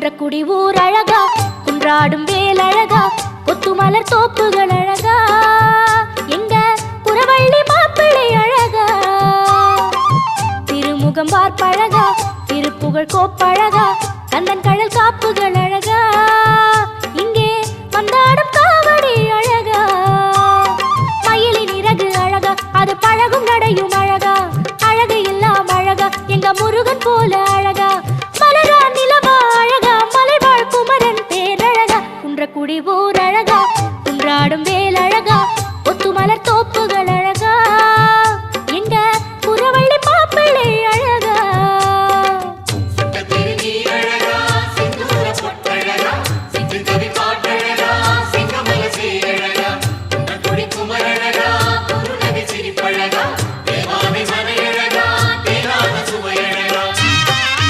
குன்றக்குடி ஊர் அழகா, குன்றாடும் வேல் அழகா, கொத்து மலர் தோப்புகள் அழகா, எங்க புறவள்ளி மாப்பிள்ளை அழகா, திருமுகம் பார்ப்பழகா, திருப்புகழ் கோப்பழகா, கந்தன் கடல் காப்புகள் அழகா, இங்கே வந்தாடும் காவடி அழகா, மயிலின் இறகு அழகா, அது பழகும் நடையும் அழகா, அழகு எல்லாம் அழகா, எங்க முருகன் போல அழகா, மலரா நிலவா அழகா, மலைவாழ் குமரன் பேரழகா, குன்றக்குடி ஊர் அழகா, குன்றாடும் வேல்